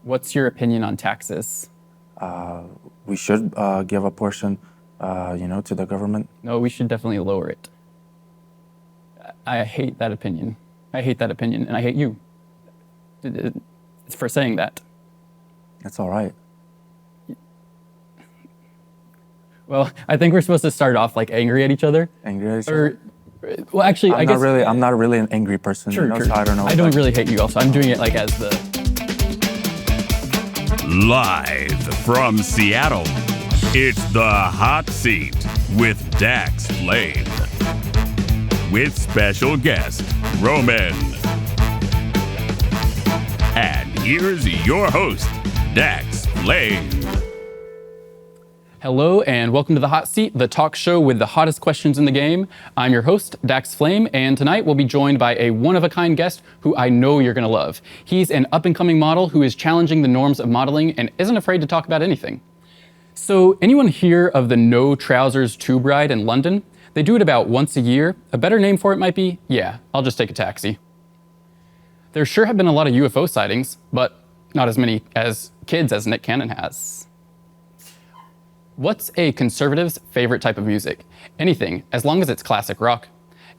What's your opinion on taxes? We should give a portion, to the government. No, we should definitely lower it. I hate that opinion. And I hate you for saying that. That's all right. Well, I think we're supposed to start off like angry at each other. Angry at each other? Well, actually, I guess I'm not really an angry person. True. So I don't know. I don't really hate you. Also, I'm doing it like as the Live from Seattle, it's the Hot Seat with Dax Flame. With special guest, Roman. And here's your host, Dax Flame. Hello and welcome to the Hot Seat, the talk show with the hottest questions in the game. I'm your host, Dax Flame, and tonight we'll be joined by a one-of-a-kind guest who I know you're gonna love. He's an up-and-coming model who is challenging the norms of modeling and isn't afraid to talk about anything. So, anyone hear of the No Trousers Tube Ride in London? They do it about once a year. A better name for it might be, yeah, I'll just take a taxi. There sure have been a lot of UFO sightings, but not as many as kids as Nick Cannon has. What's a conservative's favorite type of music? Anything, as long as it's classic rock.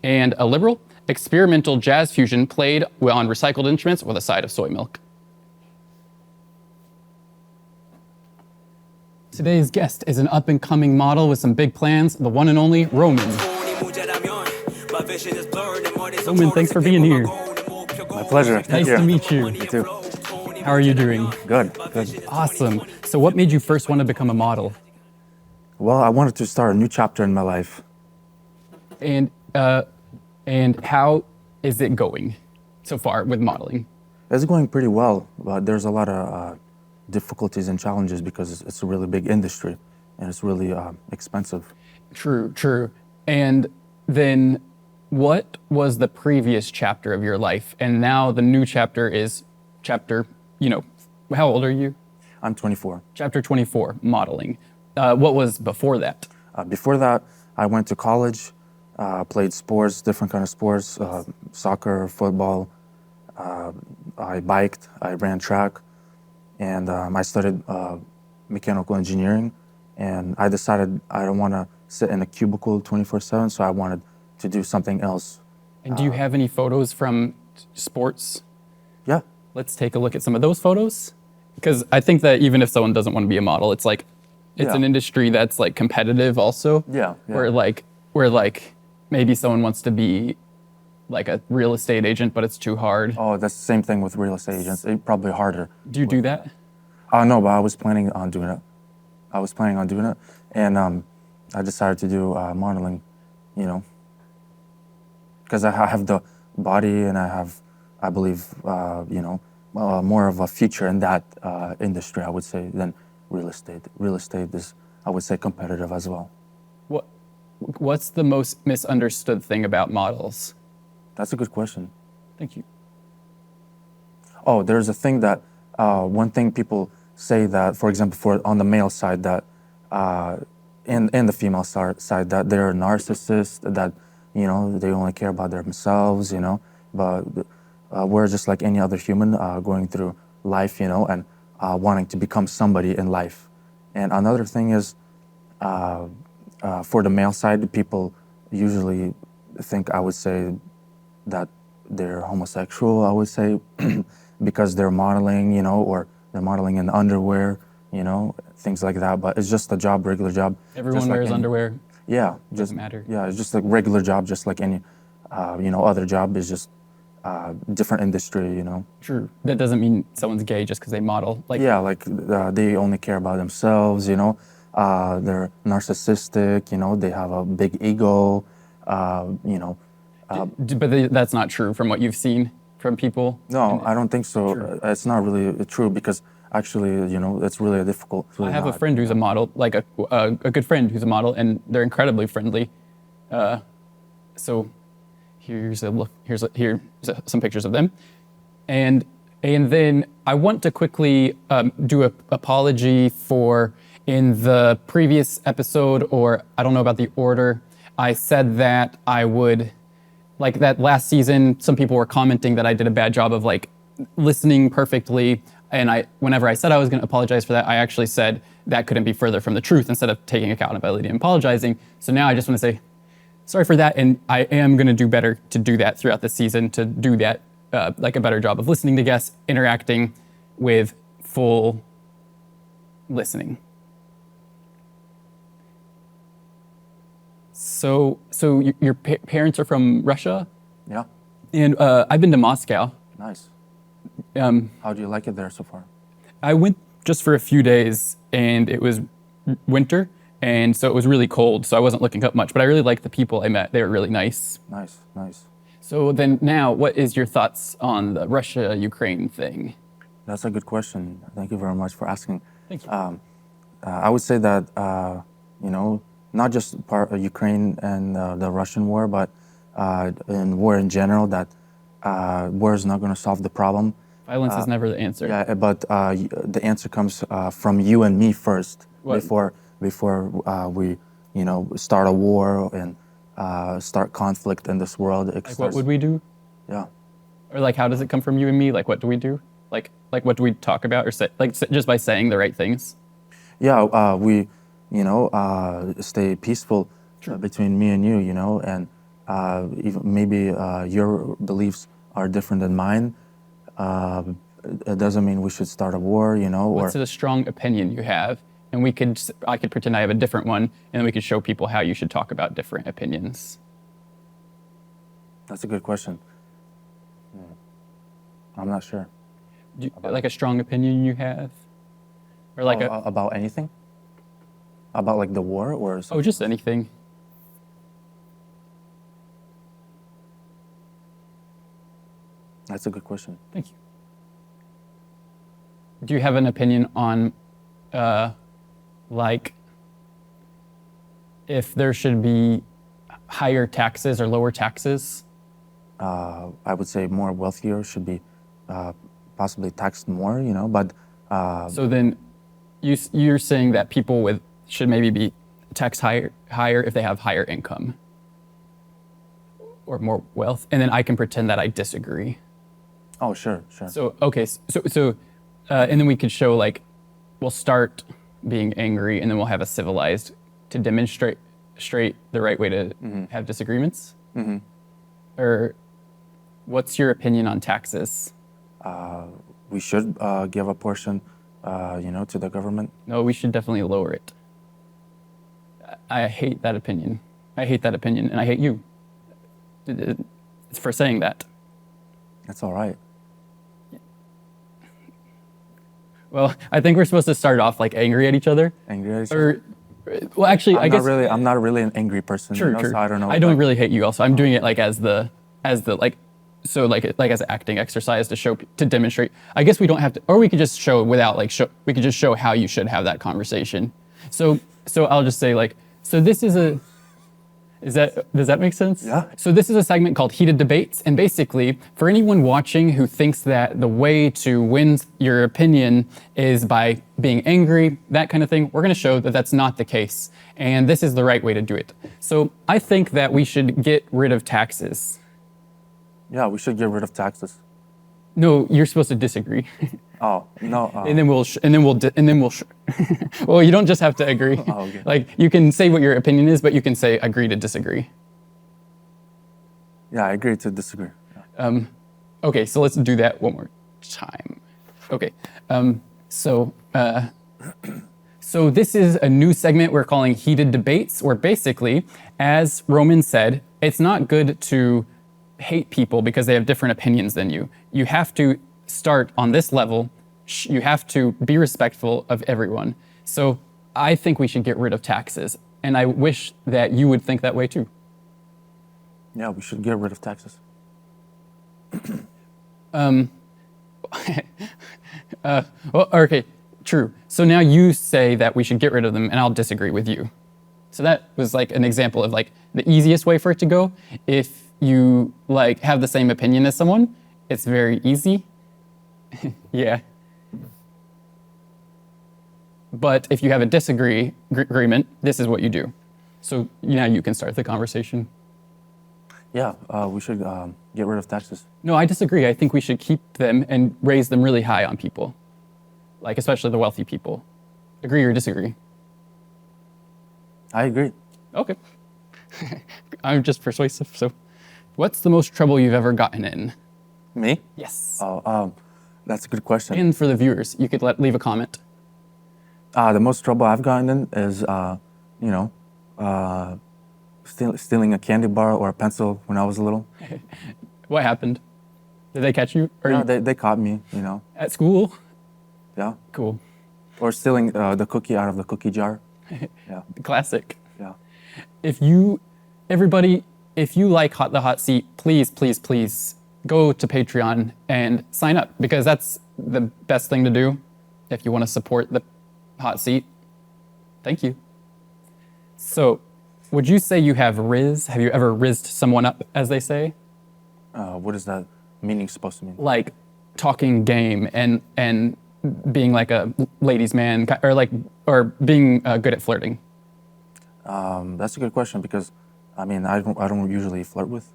And a liberal? Experimental jazz fusion played on recycled instruments with a side of soy milk. Today's guest is an up-and-coming model with some big plans, the one and only Roman. Roman, thanks for being here. My pleasure. Nice to meet you. You too. How are you doing? Good. Awesome. So what made you first want to become a model? Well, I wanted to start a new chapter in my life. And how is it going so far with modeling? It's going pretty well, but there's a lot of difficulties and challenges because it's a really big industry and it's really expensive. True. And then what was the previous chapter of your life? And now the new chapter is chapter, how old are you? I'm 24. Chapter 24, modeling. What was before that? Before that, I went to college, played sports, different kind of sports, soccer, football. I biked, I ran track, and I studied mechanical engineering. And I decided I don't want to sit in a cubicle 24/7, so I wanted to do something else. And do you have any photos from sports? Yeah. Let's take a look at some of those photos. Because I think that even if someone doesn't want to be a model, it's an industry that's like competitive also. Yeah. Where maybe someone wants to be like a real estate agent, but it's too hard. Oh, that's the same thing with real estate agents. It's probably harder. Do you do that? No, but I was planning on doing it. And I decided to do modeling, because I have the body and I believe, more of a future in that industry, I would say, than real estate. Real estate is, I would say, competitive as well. What's the most misunderstood thing about models? That's a good question. Thank you. Oh, there's a thing that, one thing people say that, for example, on the male side, that in the female side, that they're narcissists, that, they only care about themselves, but we're just like any other human going through life, and wanting to become somebody in life. And another thing is, for the male side, people usually think, I would say, that they're homosexual, I would say, because they're modeling, or they're modeling in underwear, things like that. But it's just a job, regular job. Everyone wears underwear. Yeah. Doesn't matter. Yeah, it's just like regular job, just like any, other job. Is just different industry, True. That doesn't mean someone's gay just because they model. They only care about themselves, they're narcissistic, they have a big ego, But that's not true from what you've seen from people? No, I don't think so. True. It's not really true because actually, it's really difficult. Really I have a friend who's a model, like a good friend who's a model, and they're incredibly friendly. So here's some pictures of them. And then I want to quickly do an apology for, in the previous episode, or I don't know about the order, I said that I would, like that last season, some people were commenting that I did a bad job of like listening perfectly. And whenever I said I was going to apologize for that, I actually said that couldn't be further from the truth instead of taking accountability and apologizing. So now I just want to say sorry for that, and I am going to do better to do that throughout the season, to do that, like a better job of listening to guests, interacting with full listening. So your parents are from Russia? Yeah. And I've been to Moscow. Nice. Um, How do you like it there so far? I went just for a few days, and it was winter, and so it was really cold, so I wasn't looking up much, but I really liked the people I met. They were really nice. Nice, nice. So then now, what is your thoughts on the Russia-Ukraine thing? That's a good question. Thank you very much for asking. Thank you. I would say that, not just part of Ukraine and the Russian war, but in war in general, that war is not going to solve the problem. Violence is never the answer. Yeah, but the answer comes from you and me first, What? before we, start a war and start conflict in this world. Like, what would we do? Yeah. Or like, how does it come from you and me? Like, what do we do? Like what do we talk about or say? Like, just by saying the right things? Yeah, we, stay peaceful between me and you, and even maybe your beliefs are different than mine. It doesn't mean we should start a war, What's a strong opinion you have? And I could pretend I have a different one, and then we could show people how you should talk about different opinions. That's a good question. I'm not sure. Like a strong opinion you have? Or like about anything? About like the war or something? Oh, just anything. That's a good question. Thank you. Do you have an opinion on, like, if there should be higher taxes or lower taxes? I would say more wealthier should be possibly taxed more, but... So then you're saying that people should maybe be taxed higher if they have higher income or more wealth, and then I can pretend that I disagree. Oh, sure. So, okay, and then we could show, like, we'll start being angry, and then we'll have a civilized to demonstrate the right way to have disagreements? Mm-hmm. Or what's your opinion on taxes? We should give a portion, to the government. No, we should definitely lower it. I hate that opinion. And I hate you for saying that. That's all right. Well, I think we're supposed to start off like angry at each other. Angry at each other? Well, actually, I guess I'm not really an angry person. True. So I don't know. I don't really hate you. Also, I'm doing it like as the like, so like as an acting exercise to demonstrate. I guess we don't have to, or we could just show without like we could just show how you should have that conversation. So I'll just say like, so this is does that make sense? Yeah. So this is a segment called Heated Debates, and basically, for anyone watching who thinks that the way to win your opinion is by being angry, that kind of thing, we're going to show that that's not the case, and this is the right way to do it. So I think that we should get rid of taxes. Yeah, we should get rid of taxes. No, you're supposed to disagree. Oh no. and then we'll well, you don't just have to agree. Oh, okay. Like, you can say what your opinion is, but you can say agree to disagree. Yeah, I agree to disagree. Yeah. Okay, so let's do that one more time. Okay, so this is a new segment we're calling Heated Debates, where basically, as Roman said, it's not good to hate people because they have different opinions than you. You have to start on this level. You have to be respectful of everyone. So I think we should get rid of taxes, and I wish that you would think that way too. Yeah, we should get rid of taxes. Well, okay, true. So now you say that we should get rid of them, and I'll disagree with you. So that was like an example of like the easiest way for it to go. If you like have the same opinion as someone, it's very easy. Yeah. But if you have a disagreement, this is what you do. So now you can start the conversation. Yeah, we should get rid of taxes. No, I disagree. I think we should keep them and raise them really high on people. like especially the wealthy people. Agree or disagree? I agree. Okay. I'm just persuasive. So, what's the most trouble you've ever gotten in? Me? Yes. That's a good question. And for the viewers, you could leave a comment. The most trouble I've gotten in is, you know, stealing a candy bar or a pencil when I was little. What happened? Did they catch you? Or Yeah, you they caught me, you know. at school? Yeah. Cool. Or stealing the cookie out of the cookie jar. Yeah. Classic. Yeah. Everybody, if you like the hot seat, please, please, please go to Patreon and sign up, because that's the best thing to do if you want to support the hot seat. Thank you. So, would you say you have riz? Have you ever rizzed someone up, as they say? What is that meaning supposed to mean? Like talking game and being like a ladies' man, or being good at flirting. That's a good question because, I mean, I don't usually flirt with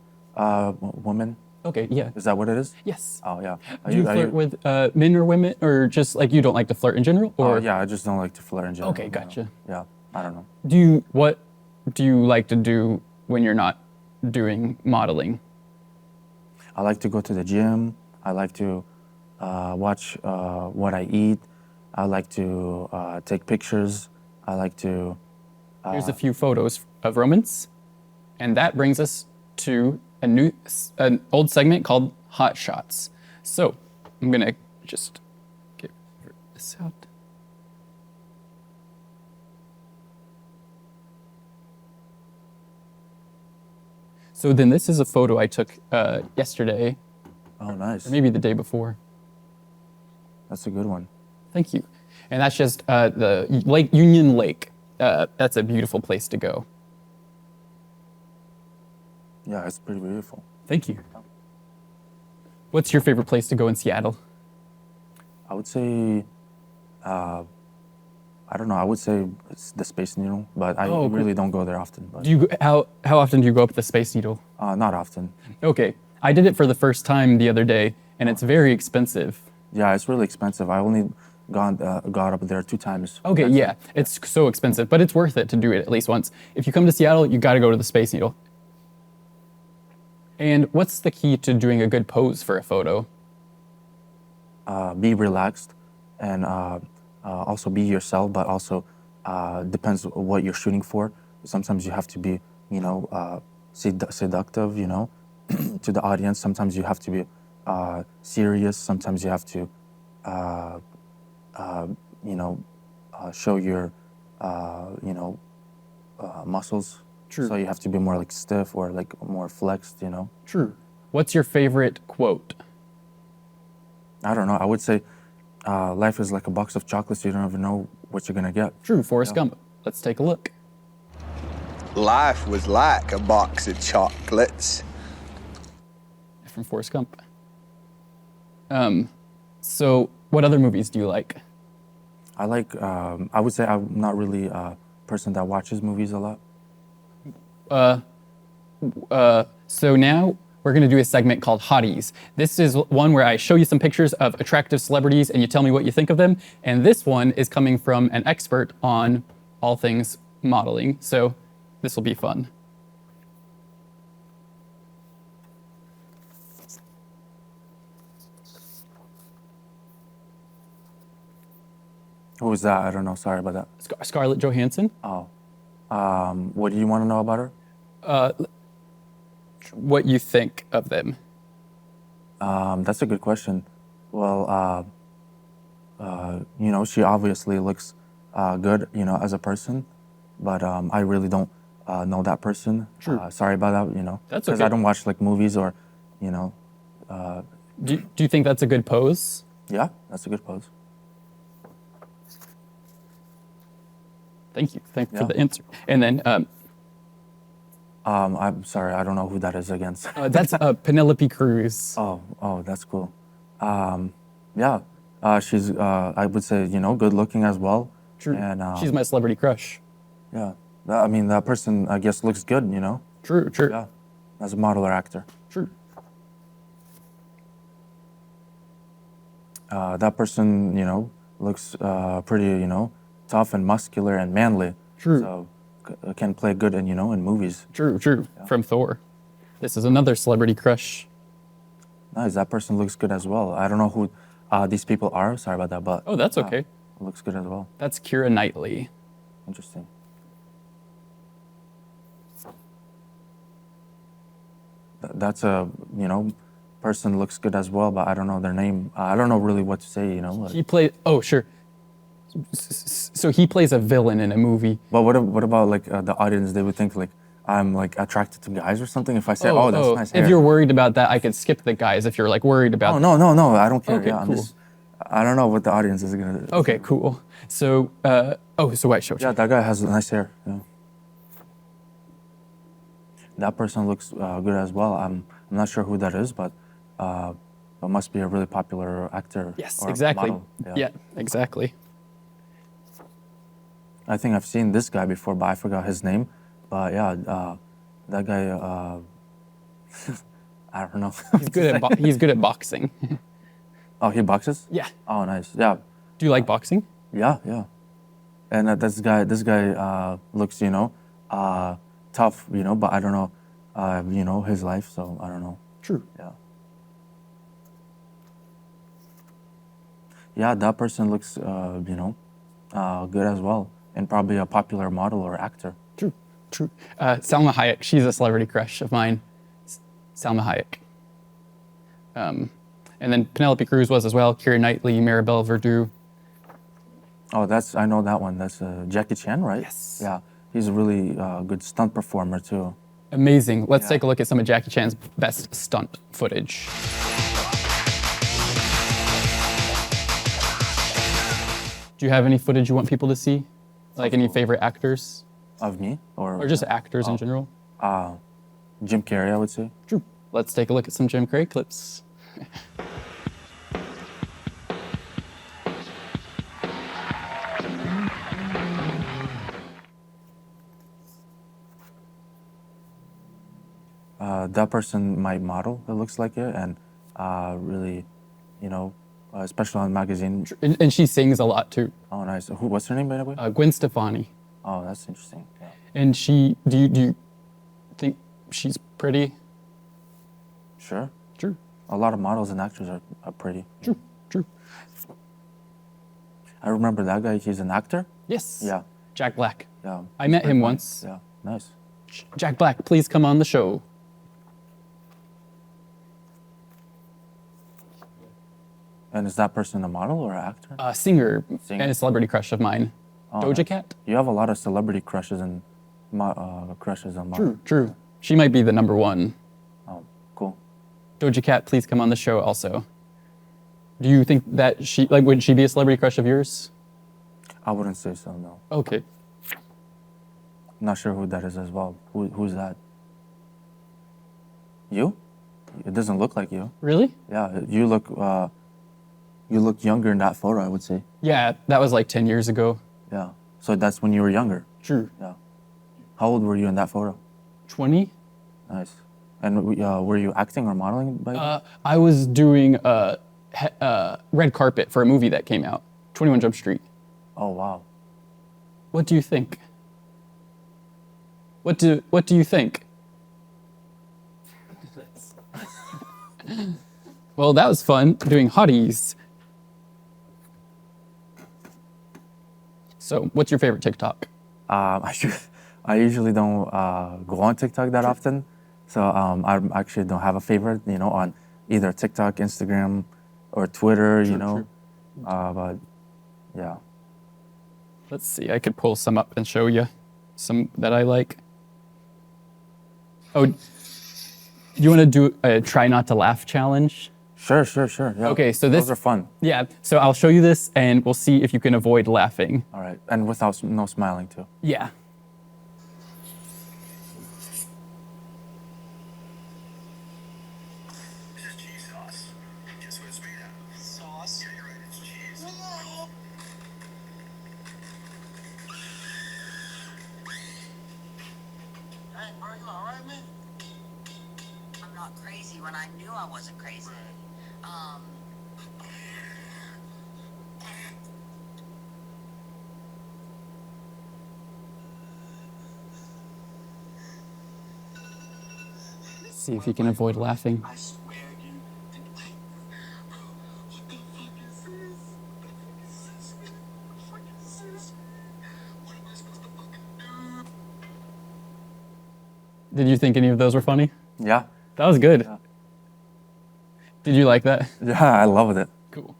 women. Okay, yeah. Is that what it is? Yes. Oh, yeah. Do you flirt with men or women, or just like you don't like to flirt in general? Oh, Or yeah, I just don't like to flirt in general. Okay, gotcha. Yeah, I don't know. What do you like to do when you're not doing modeling? I like to go to the gym. I like to watch what I eat. I like to take pictures. I like to... Here's a few photos of Romans, and that brings us to an old segment called Hot Shots. So I'm gonna just get this out. So then this is a photo I took yesterday, Oh, nice. or maybe the day before. That's a good one. Thank you. And that's just the Union Lake. That's a beautiful place to go. Yeah, it's pretty beautiful. Thank you. What's your favorite place to go in Seattle? I would say, I don't know. I would say it's the Space Needle, but I Oh, cool. really don't go there often. But How often do you go up the Space Needle? not often. Okay, I did it for the first time the other day, and it's very expensive. Yeah, it's really expensive. I only got up there 2 times. Okay, That's yeah, it. it's so expensive, but it's worth it to do it at least once. If you come to Seattle, you got to go to the Space Needle. And what's the key to doing a good pose for a photo? Be relaxed and also be yourself, but also depends what you're shooting for. Sometimes you have to be, you know, seductive, you know, to the audience. Sometimes you have to be serious. Sometimes you have to, you know, show your, you know, muscles. True. So you have to be more like stiff or like more flexed, you know. True. What's your favorite quote? I don't know. I would say life is like a box of chocolates. You don't ever know what you're gonna get. True, Forrest Gump. Let's take a look. Life was like a box of chocolates. From Forrest Gump. So what other movies do you like? I like. I would say I'm not really a person that watches movies a lot. So now we're going to do a segment called Hotties. This is one where I show you some pictures of attractive celebrities and you tell me what you think of them. And this one is coming from an expert on all things modeling. So this will be fun. Who was that? I don't know. Sorry about that. Scarlett Johansson. What do you want to know about her? What you think of them? That's a good question. Well, you know, she obviously looks good, you know, as a person, but I really don't know that person. True. Sorry about that, you know. That's Because okay. I don't watch like movies or, you know. Do you think that's a good pose? Yeah, that's a good pose. Thank you. Thank you Yeah. for the answer. And then I'm sorry, I don't know who that is against. that's Penelope Cruz. Oh, that's cool. Yeah, she's I would say, you know, good looking as well. True. And She's my celebrity crush. yeah, I mean that person I guess looks good, you know. True. True. Yeah, as a model or actor. True. That person, you know, looks pretty, tough and muscular and manly. True. So can play good in, in movies. True. From Thor. This is another celebrity crush. Nice. That person looks good as well. I don't know who these people are. Sorry about that, but Oh, that's okay. looks good as well. That's Keira Knightley. Interesting. That's a, person looks good as well, but I don't know their name. I don't know really what to say, like- He played. Oh, sure. So he plays a villain in a movie. But what about like the audience? They would think like I'm like attracted to guys or something. If I say, oh, that's nice hair. If you're worried about that, I could skip the guys. If you're like worried about. Oh, no, I don't care. Okay, yeah, cool. I don't know what the audience is gonna. Okay, cool. So, so wait, show. Yeah, that guy has nice hair. Yeah. That person looks good as well. I'm not sure who that is, but it must be a really popular actor. Yes, or exactly. model. Yeah, exactly. I think I've seen this guy before, but I forgot his name. But yeah, that guy. I don't know. He's good at boxing. Oh, he boxes? Yeah. Oh, nice. Yeah. Do you like boxing? Yeah. And this guy looks, tough, but I don't know, his life, so I don't know. True. Yeah. Yeah, that person looks, good as well, and probably a popular model or actor. True. Salma Hayek. She's a celebrity crush of mine. Salma Hayek. And then Penelope Cruz was as well. Keira Knightley, Maribel Verdú. Oh, I know that one. That's Jackie Chan, right? Yes. Yeah, he's a really good stunt performer too. Amazing. Let's Yeah. take a look at some of Jackie Chan's best stunt footage. Do you have any footage you want people to see? Like any favorite actors? Of me? Or just actors in general? Jim Carrey, I would say. True. Let's take a look at some Jim Carrey clips. That person might model, it looks like it, and really, especially on magazine. And she sings a lot too. Oh, nice. What's her name, by the way? Gwen Stefani. Oh, that's interesting. Yeah. And do you think she's pretty? Sure. True. A lot of models and actors are pretty. True. I remember that guy. He's an actor. Yes. Yeah. Jack Black. Yeah. I met him Pretty once. nice. Yeah. Nice. Jack Black, please come on the show. And is that person a model or an actor? Singer Singer. and a celebrity crush of mine. Oh, Doja nice. Cat. You have a lot of celebrity crushes and crushes on models. True. She might be the number one. Oh, cool. Doja Cat, please come on the show also. Do you think that would she be a celebrity crush of yours? I wouldn't say so, no. Okay. Not sure who that is as well. Who's that? You? It doesn't look like you. Really? Yeah, you look younger in that photo, I would say. Yeah, that was like 10 years ago. Yeah. So that's when you were younger. True. Yeah. How old were you in that photo? 20? Nice. And were you acting or modeling by then? I was doing red carpet for a movie that came out, 21 Jump Street. Oh, wow. What do you think? What do you think? Well, that was fun doing Hotties. So, what's your favorite TikTok? I usually don't go on TikTok that often. So I actually don't have a favorite, on either TikTok, Instagram, or Twitter, True. But yeah. Let's see, I could pull some up and show you some that I like. Oh, do you want to do a try not to laugh challenge? Sure. Yeah. Okay, so those are fun. Yeah, so I'll show you this and we'll see if you can avoid laughing. All right, and without no smiling too. Yeah. This is cheese sauce. Guess what it's made out of? Sauce? Yeah, you're right. It's cheese. Hey, bro, you alright, man? I'm not crazy when I knew I wasn't crazy. See if he can avoid laughing. I swear, dude. What the fuck is this? What the fuck is this? What am I supposed to fucking do? Did you think any of those were funny? Yeah. That was good. Yeah. Did you like that? Yeah, I loved it. Cool.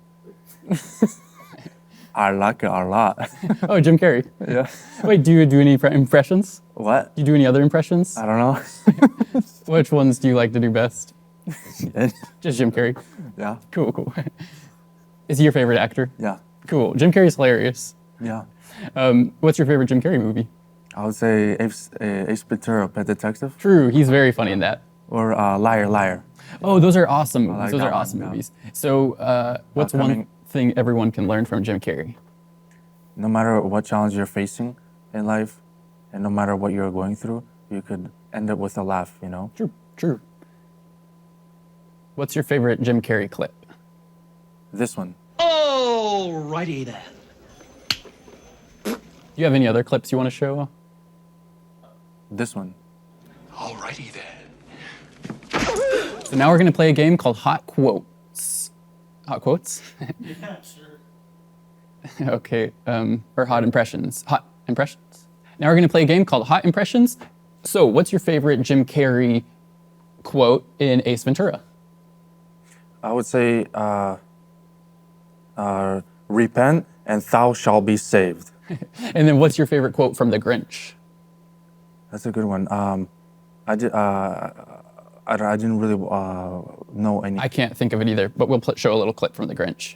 I like it a lot. Oh, Jim Carrey. Yeah. Wait, do you do any impressions? What? Do you do any other impressions? I don't know. Which ones do you like to do best? Just Jim Carrey. Yeah. Cool, cool. Is he your favorite actor? Yeah. Cool. Jim Carrey's hilarious. Yeah. What's your favorite Jim Carrey movie? I would say Ace Ventura, Pet Detective, True, he's very funny in that. or Liar Liar. Oh, those are awesome movies. like Those that are one, awesome yeah. movies. So, what's one Upcoming- thing everyone can learn from Jim Carrey? No matter what challenge you're facing in life, and no matter what you're going through, you could end it with a laugh, you know? True, true. What's your favorite Jim Carrey clip? This one. Alrighty then. Do you have any other clips you want to show? This one. Alrighty then. So now we're going to play a game called Hot Quotes. Hot Quotes? Yeah, sure. Okay, or Hot Impressions. Hot Impressions? Now we're going to play a game called Hot Impressions. So, what's your favorite Jim Carrey quote in Ace Ventura? I would say, repent and thou shalt be saved. And then what's your favorite quote from The Grinch? That's a good one. I didn't really know any. I can't think of it either, but we'll show a little clip from The Grinch.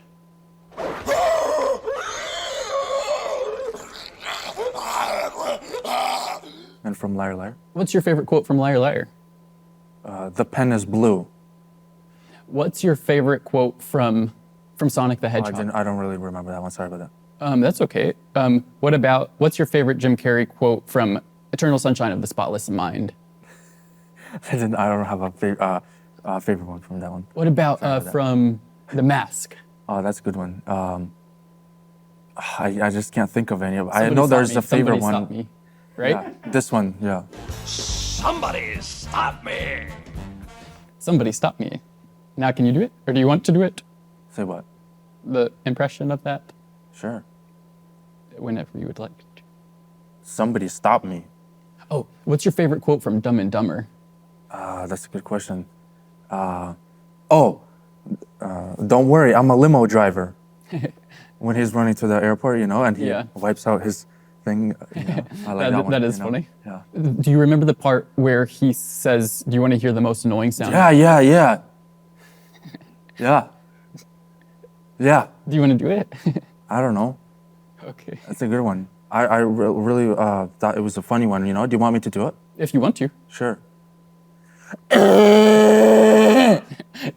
And from Liar Liar. What's your favorite quote from Liar Liar? The pen is blue. What's your favorite quote from Sonic the I Hedgehog? don't really remember that one. Sorry about that. That's okay. What's your favorite Jim Carrey quote from Eternal Sunshine of the Spotless Mind? I don't have a favorite one from that one. What about about that. from The Mask? Oh, that's a good one. I just can't think of any of. I Somebody know Stop there's Me, a favorite Somebody one. Stop Me, right? Yeah, this one, yeah. Somebody stop me! Somebody Stop Me. Now can you do it? Or do you want to do it? Say what? The impression of that? Sure. Whenever you would like. Somebody stop me. Oh, what's your favorite quote from Dumb and Dumber? That's a good question. Don't worry, I'm a limo driver. When he's running to the airport, you know, and he Yeah. wipes out his thing. You know, I like that one. That is you know? funny. Yeah. Do you remember the part where he says, "Do you want to hear the most annoying sound?" Yeah. Yeah. Do you want to do it? I don't know. Okay. That's a good one. I really thought it was a funny one, you know. Do you want me to do it? If you want to. Sure.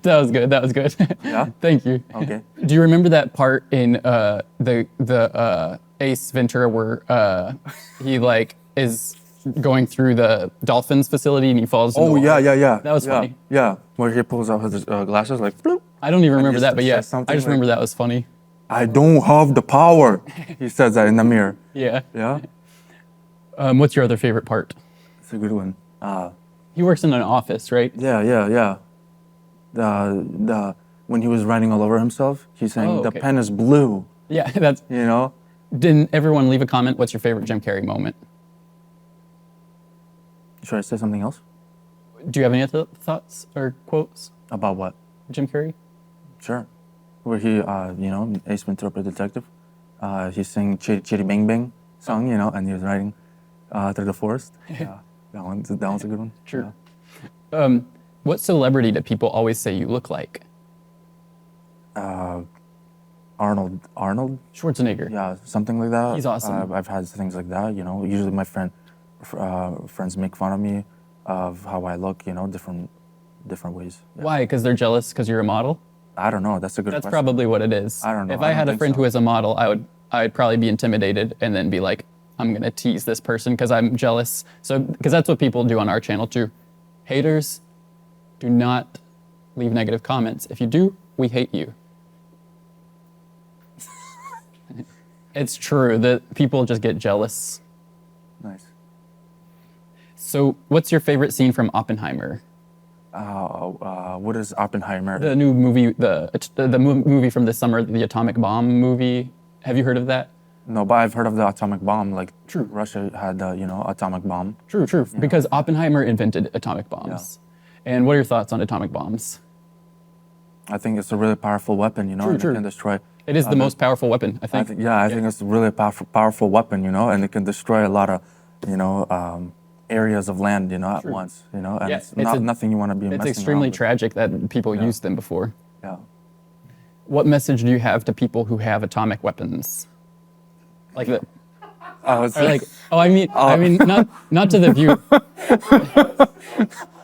That was good. That was good. Yeah? Thank you. Okay. Do you remember that part in the Ace Ventura where he like is going through the dolphins facility and he falls? In the Oh, water? yeah. That was yeah, funny. Yeah, where he pulls out his glasses like, bloop. I don't even And remember he that, but yeah, says something I just like- remember that was funny. I don't have the power. He says that in the mirror. Yeah. Yeah, What's your other favorite part? it's a good one. He works in an office, right? Yeah. The when he was writing all over himself, he's saying Oh, the okay. pen is blue. Yeah. That's. You know. Didn't everyone leave a comment? What's your favorite Jim Carrey moment? Should I say something else Do you have any other thoughts or quotes, about what? Jim Carrey? Sure. Where he, Ace Ventura, Pet Detective, he's singing Chitty Bang Bang song, you know, and he was riding through the forest. Yeah, that one's a good one. True. Yeah. What celebrity do people always say you look like? Arnold. Schwarzenegger. Yeah, something like that. He's awesome. I've had things like that, you know. Usually my friends make fun of me of how I look, you know, different ways. Yeah. Why? Because they're jealous because you're a model? I don't know. That's a good That's question. probably what it is. I don't know. If I I don't had a think friend so. who was a model, I'd probably be intimidated and then be like, I'm gonna tease this person because I'm jealous. So, because that's what people do on our channel too. Haters, do not leave negative comments. If you do, we hate you. It's true that people just get jealous. Nice. So, what's your favorite scene from Oppenheimer? what is Oppenheimer? The new movie, movie from this summer, the atomic bomb movie. Have you heard of that? No, but I've heard of the atomic bomb. Like, true, Russia had the, atomic bomb. True. Because Oppenheimer invented atomic bombs. And what are your thoughts on atomic bombs? I think it's a really powerful weapon, and it can destroy. It is the most powerful weapon, I think. I think it's a really powerful weapon, and it can destroy a lot of, areas of land, at once, and it's nothing you want to be messing around with. It's extremely tragic that people used them before. Yeah. What message do you have to people who have atomic weapons? Like that. I mean, not to the view,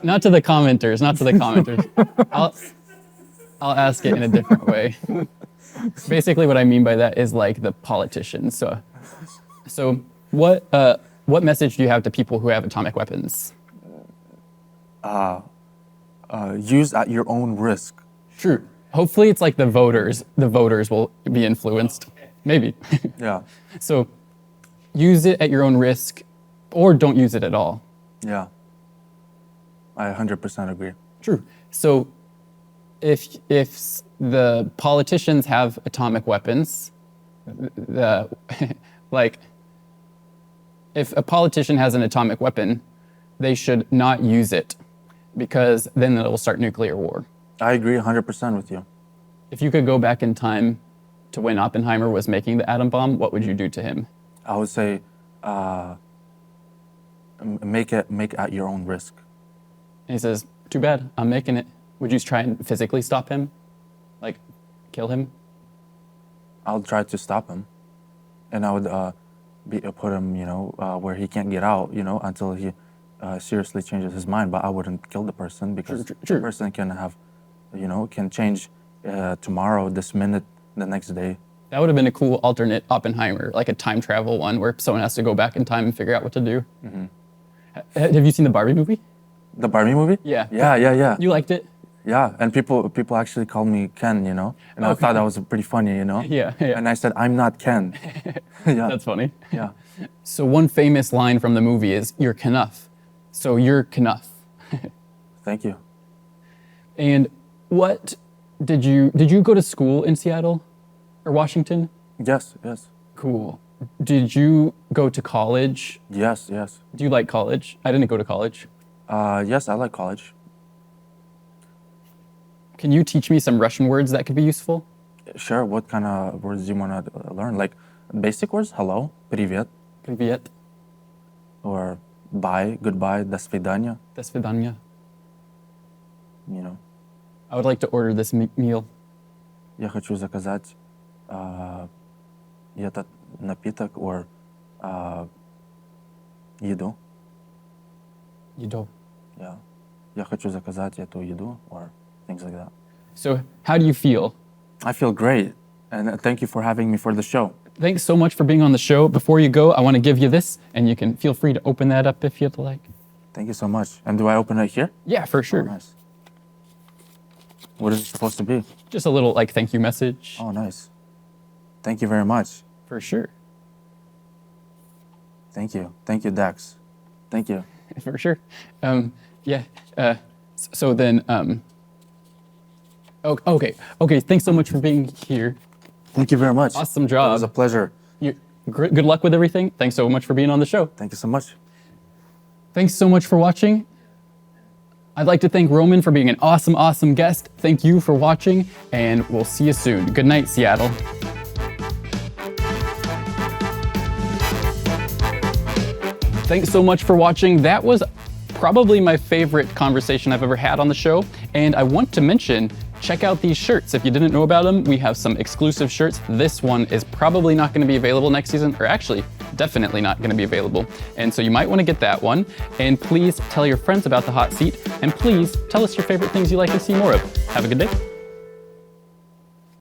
not to the commenters. I'll ask it in a different way. Basically, what I mean by that is like the politicians. So what message do you have to people who have atomic weapons? Use at your own risk. True. Hopefully, it's like the voters. The voters will be influenced. Maybe. Yeah. So, use it at your own risk, or don't use it at all. Yeah. I 100% agree. True. So, if the politicians have atomic weapons, if a politician has an atomic weapon, they should not use it, because then it will start nuclear war. I agree 100% with you. If you could go back in time to when Oppenheimer was making the atom bomb, what would you do to him? I would say, make it at your own risk. And he says, "Too bad, I'm making it." Would you try and physically stop him, like kill him? I'll try to stop him, and I would put him, where he can't get out, until he seriously changes his mind. But I wouldn't kill the person, because the person can have, can change tomorrow, this minute, the next day. That would have been a cool alternate Oppenheimer, like a time travel one where someone has to go back in time and figure out what to do. Mm-hmm. Have you seen the Barbie movie? The Barbie movie? Yeah. Yeah. You liked it? Yeah, and people actually call me Ken, and I thought that was pretty funny, Yeah. And I said, I'm not Ken. Yeah. That's funny. Yeah. So one famous line from the movie is, "You're Knuff." So you're Knuff. Thank you. And what did you go to school in Seattle or Washington? Yes. Cool. Did you go to college? Yes. Do you like college? I didn't go to college. Yes, I like college. Can you teach me some Russian words that could be useful? Sure. What kind of words do you want to learn? Like basic words? Hello, привет. Привет. Or bye, goodbye, до свидания. До свидания. I I would like to order this meal. Я хочу заказать этот напиток or еду. Еду. Yeah. Я хочу заказать эту еду or things like that. So how do you feel? I feel great, and thank you for having me for the show. Thanks so much for being on the show. Before you go, I want to give you this, and you can feel free to open that up if you'd like. Thank you so much. And do I open it here? Yeah, for sure. Oh, nice. What is it supposed to be? Just a little thank you message. Oh, nice. Thank you very much. For sure. Thank you, Dax. Thank you. For sure. So then, okay. Thanks so much for being here. Thank you very much. Awesome job. It was a pleasure. Good luck with everything. Thanks so much for being on the show. Thank you so much. Thanks so much for watching. I'd like to thank Roman for being an awesome guest. Thank you for watching, and we'll see you soon. Good night, Seattle. Thanks so much for watching. That was probably my favorite conversation I've ever had on the show. And I want to mention, check out these shirts. If you didn't know about them, we have some exclusive shirts. This one is probably not going to be available next season, or actually definitely not going to be available. And so you might want to get that one. And please tell your friends about the hot seat. And please tell us your favorite things you'd like to see more of. Have a good day.